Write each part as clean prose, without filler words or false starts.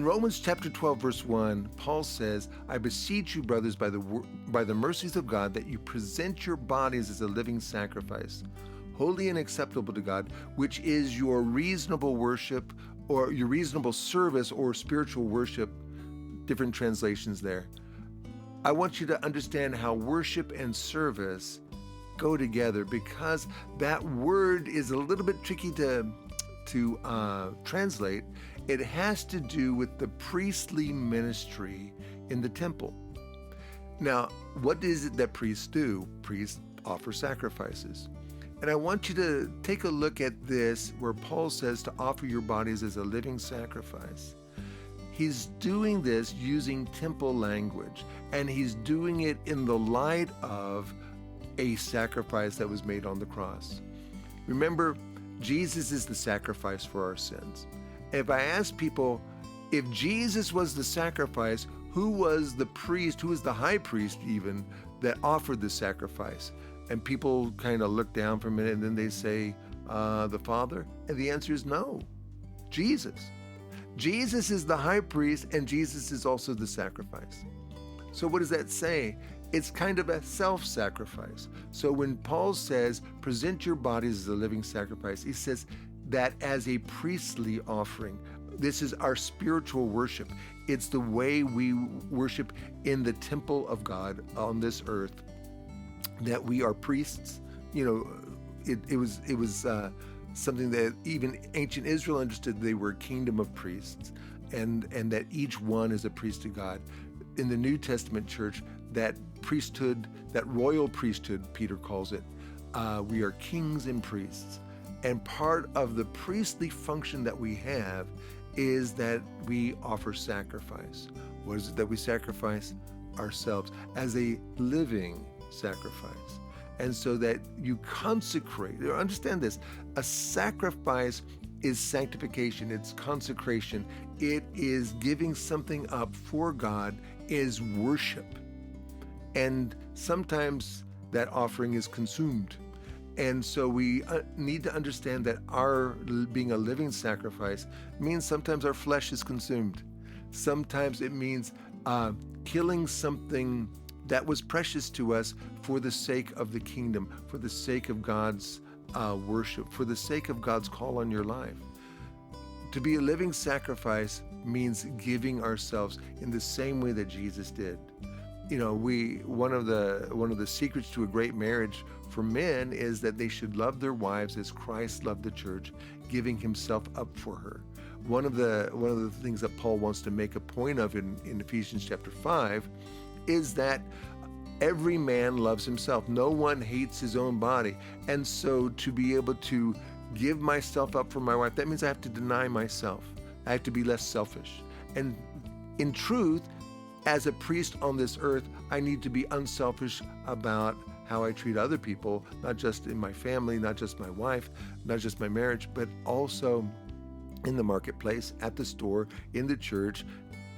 Romans chapter 12, verse 1, Paul says, I beseech you, brothers, by the mercies of God, that you present your bodies as a living sacrifice, holy and acceptable to God, which is your reasonable worship, or your reasonable service, or spiritual worship, different translations there. I want you to understand how worship and service go together, because that word is a little bit tricky to translate. It has to do with the priestly ministry in the temple. Now, what is it that priests do? Priests offer sacrifices. And I want you to take a look at this, where Paul says to offer your bodies as a living sacrifice. He's doing this using temple language, and he's doing it in the light of a sacrifice that was made on the cross. Remember, Jesus is the sacrifice for our sins. If I ask people, if Jesus was the sacrifice, who was the priest, who was the high priest even, that offered the sacrifice? And people kind of look down for a minute, and then they say, the Father? And the answer is no, Jesus. Jesus is the high priest, and Jesus is also the sacrifice. So what does that say? It's kind of a self-sacrifice. So when Paul says, present your bodies as a living sacrifice, he says that as a priestly offering. This is our spiritual worship. It's the way we worship in the temple of God on this earth, that we are priests. You know, it was something that even ancient Israel understood. They were a kingdom of priests, and that each one is a priest to God. In the New Testament church, that priesthood, that royal priesthood, Peter calls it, we are kings and priests. And part of the priestly function that we have is that we offer sacrifice. What is it that we sacrifice? Ourselves as a living sacrifice. And so that you consecrate. Understand this, a sacrifice is sanctification, it's consecration, it is giving something up for God, is worship. And sometimes that offering is consumed. And so we need to understand that our being a living sacrifice means sometimes our flesh is consumed. Sometimes it means killing something that was precious to us for the sake of the kingdom, for the sake of God's worship, for the sake of God's call on your life. To be a living sacrifice means giving ourselves in the same way that Jesus did. You know, one of the secrets to a great marriage for men is that they should love their wives as Christ loved the church, giving himself up for her. One of the things that Paul wants to make a point of in Ephesians chapter 5 is that every man loves himself. No one hates his own body. And so to be able to give myself up for my wife, that means I have to deny myself. I have to be less selfish. And in truth, as a priest on this earth, I need to be unselfish about how I treat other people, not just in my family, not just my wife, not just my marriage, but also in the marketplace, at the store, in the church,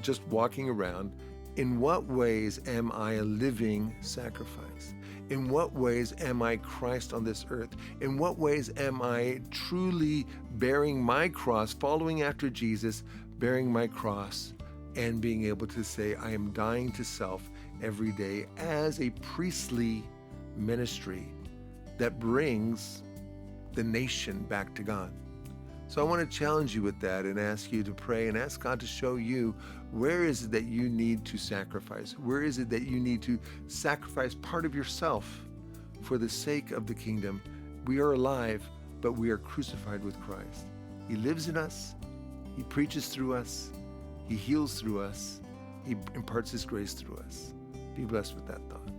just walking around. In what ways am I a living sacrifice? In what ways am I Christ on this earth? In what ways am I truly bearing my cross, following after Jesus, bearing my cross, and being able to say, I am dying to self every day as a priestly ministry that brings the nation back to God? So I want to challenge you with that and ask you to pray and ask God to show you, where is it that you need to sacrifice? Where is it that you need to sacrifice part of yourself for the sake of the kingdom? We are alive, but we are crucified with Christ. He lives in us. He preaches through us. He heals through us. He imparts his grace through us. Be blessed with that thought.